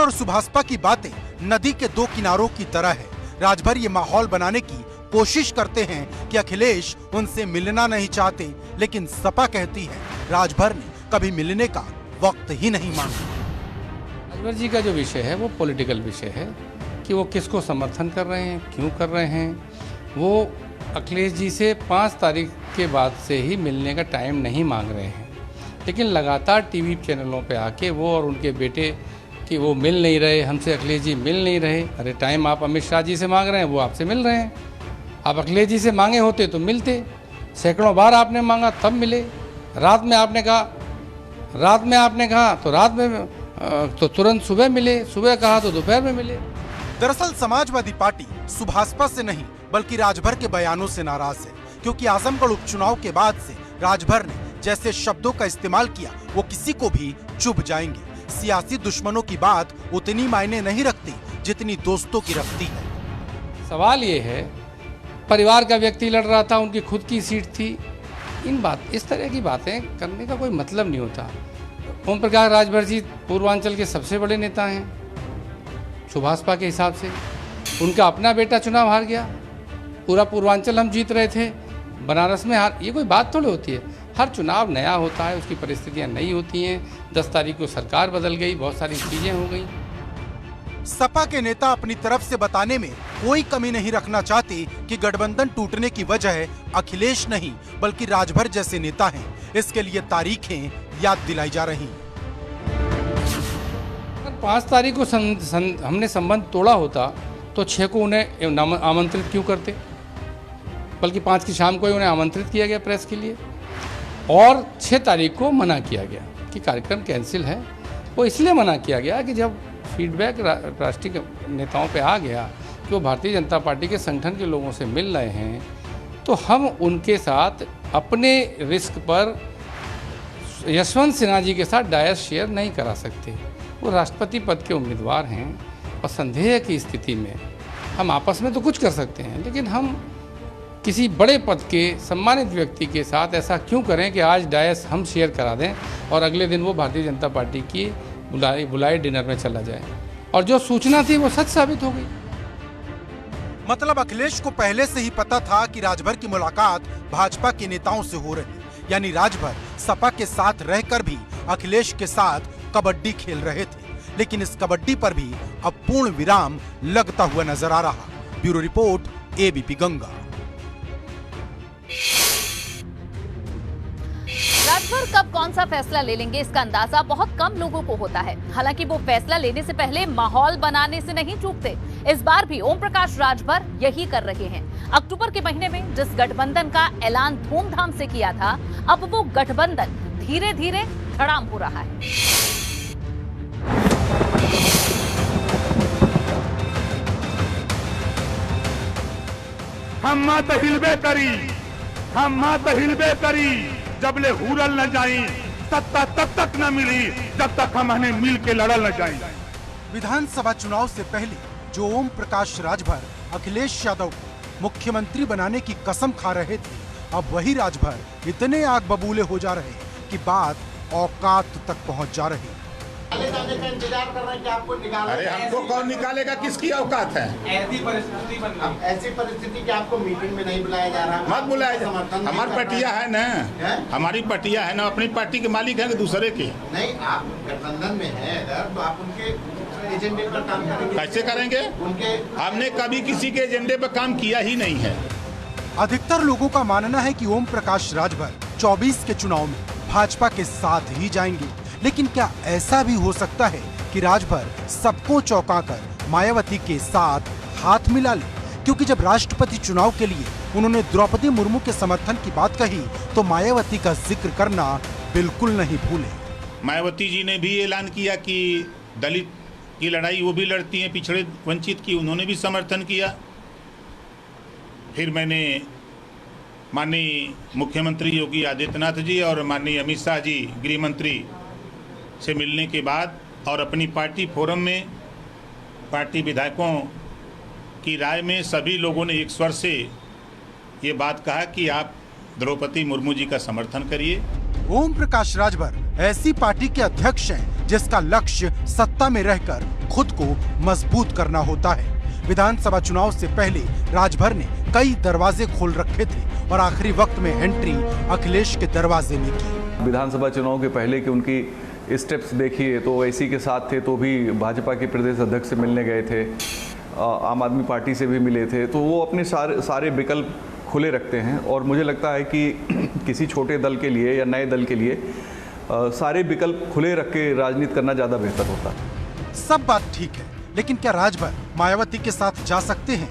और सुभाषपा की बातें नदी के दो किनारों की तरह है। राजभर ये माहौल बनाने की कोशिश करते हैं कि अखिलेश उनसे मिलना नहीं चाहते, लेकिन सपा कहती है राजभर ने कभी मिलने का वक्त ही नहीं मांगा। राजभर जी का जो विषय है वो पॉलिटिकल विषय है कि वो किसको समर्थन कर रहे हैं, क्यों कर रहे हैं। वो अखिलेश जी से 5 तारीख के बाद से ही मिलने का टाइम नहीं मांग रहे हैं, लेकिन लगातार टीवी चैनलों पे आके वो और उनके बेटे कि वो मिल नहीं रहे, हमसे अखिलेश जी मिल नहीं रहे। अरे टाइम आप अमित शाह जी से मांग रहे हैं, वो आपसे मिल रहे हैं। आप अखिलेश जी से मांगे होते तो मिलते, सैकड़ों बार आपने मांगा तब मिले। रात में आपने कहा तो रात में तो तुरंत सुबह मिले, सुबह कहा तो दोपहर में मिले। दरअसल समाजवादी पार्टी सुभाषपा से नहीं बल्कि राजभर के बयानों से नाराज है, क्योंकि आजमगढ़ उपचुनाव के बाद से राजभर ने जैसे शब्दों का इस्तेमाल किया वो किसी को भी चुभ जाएंगे। सियासी दुश्मनों की बात उतनी मायने नहीं रखती जितनी दोस्तों की रखती है। सवाल ये है, परिवार का व्यक्ति लड़ रहा था, उनकी खुद की सीट थी। इस तरह की बातें करने का कोई मतलब नहीं होता। ओम प्रकाश राजभर जी पूर्वांचल के सबसे बड़े नेता हैं सुभाषपा के हिसाब से। उनका अपना बेटा चुनाव हार गया, पूरा पूर्वांचल हम जीत रहे थे, बनारस में हार। ये कोई बात थोड़ी होती है। हर चुनाव नया होता है, उसकी परिस्थितियां नई होती हैं। 10 तारीख को सरकार बदल गई, बहुत सारी चीजें हो गई। सपा के नेता अपनी तरफ से बताने में कोई कमी नहीं रखना चाहते कि गठबंधन टूटने की वजह अखिलेश नहीं बल्कि राजभर जैसे नेता हैं। इसके लिए तारीखें याद दिलाई जा रही। 5 तारीख को हमने संबंध तोड़ा होता तो 6 को उन्हें आमंत्रित क्यों करते, बल्कि 5 की शाम को ही उन्हें आमंत्रित किया गया प्रेस के लिए, और 6 तारीख को मना किया गया कि कार्यक्रम कैंसिल है। वो इसलिए मना किया गया कि जब फीडबैक राष्ट्रीय नेताओं पे आ गया कि वो भारतीय जनता पार्टी के संगठन के लोगों से मिल रहे हैं, तो हम उनके साथ अपने रिस्क पर यशवंत सिन्हा जी के साथ डायस शेयर नहीं करा सकते। वो राष्ट्रपति पद के उम्मीदवार हैं और संदेह की स्थिति में हम आपस में तो कुछ कर सकते हैं, लेकिन हम किसी बड़े पद के सम्मानित व्यक्ति के साथ ऐसा क्यों करें कि आज डायस हम शेयर करा दें और अगले दिन वो भारतीय जनता पार्टी की बुलाए डिनर में चला जाए। और जो सूचना थी वो सच साबित हो गई। मतलब अखिलेश को पहले से ही पता था कि राजभर की मुलाकात भाजपा के नेताओं से हो रही, यानी राजभर सपा के साथ रहकर भी अखिलेश के साथ कबड्डी खेल रहे थे। लेकिन इस कबड्डी पर भी अब पूर्ण विराम लगता हुआ नजर आ रहा। Bureau report, ABP Ganga. Rajbhar कब कौन सा फैसला ले लेंगे इसका अंदाजा बहुत कम लोगों को होता है। हालांकि वो फैसला लेने से पहले माहौल बनाने से नहीं चूकते। इस बार भी ओम प्रकाश राजभर यही कर रहे हैं। अक्टूबर के महीने में जिस गठबंधन का ऐलान धूमधाम से किया था, अब वो गठबंधन धीरे धीरे धड़ाम हो रहा है। हम मात हिलबे करी जबले हुरल न जाई, सत्ता तब तक न मिली जब तक हम मिल के लड़ल न जाई। विधानसभा चुनाव से पहले जो ओम प्रकाश राजभर अखिलेश यादव को मुख्यमंत्री बनाने की कसम खा रहे थे, अब वही राजभर इतने आग बबूले हो जा रहे कि बात औकात तक पहुंच जा रही। का इंतजार कर रहे हैं कि आपको निकालें। अरे हमको कौन निकालेगा, किसकी औकात है? ऐसी परिस्थिति बन गई, ऐसी परिस्थिति कि आपको मीटिंग में नहीं बुलाया जा रहा। मत बुलाया जा। हमारी पटिया है ना, हमारी पटिया है ना, अपनी पार्टी के मालिक है कि दूसरे के? नहीं, आप गठबंधन में है अगर, तो आप उनके एजेंडे पर काम करेंगे। कैसे करेंगे? हमने कभी किसी के एजेंडे पर काम किया ही नहीं है। अधिकतर लोगों का मानना है कि ओम प्रकाश राजभर 24 के चुनाव में भाजपा के साथ ही जाएंगे। लेकिन क्या ऐसा भी हो सकता है कि राजभर सबको चौंकाकर मायावती के साथ हाथ मिला ले? क्योंकि जब राष्ट्रपति चुनाव के लिए उन्होंने द्रौपदी मुर्मू के समर्थन की बात कही तो मायावती का जिक्र करना बिल्कुल नहीं भूले। मायावती जी ने भी ऐलान किया कि दलित की लड़ाई वो भी लड़ती हैं, पिछड़े वंचित की, उन्होंने भी समर्थन किया। फिर मैंने माननीय मुख्यमंत्री योगी आदित्यनाथ जी और माननीय अमित शाह जी गृह मंत्री से मिलने के बाद और अपनी पार्टी फोरम में पार्टी विधायकों की राय में सभी लोगों ने एक स्वर से ये बात कहा कि आप द्रौपदी मुर्मू जी का समर्थन करिए। ओम प्रकाश राजभर ऐसी पार्टी के अध्यक्ष हैं जिसका लक्ष्य सत्ता में रहकर खुद को मजबूत करना होता है। विधानसभा चुनाव से पहले राजभर ने कई दरवाजे खोल रखे थे और आखिरी वक्त में एंट्री अखिलेश के दरवाजे में की। विधानसभा चुनाव के पहले की उनकी स्टेप्स देखिए तो ओवैसी के साथ थे तो भी भाजपा के प्रदेश अध्यक्ष से मिलने गए थे, आम आदमी पार्टी से भी मिले थे, तो वो अपने सारे विकल्प खुले रखते हैं। और मुझे लगता है कि किसी छोटे दल के लिए या नए दल के लिए सारे विकल्प खुले रख के राजनीति करना ज़्यादा बेहतर होता है। सब बात ठीक है, लेकिन क्या राजभर मायावती के साथ जा सकते हैं?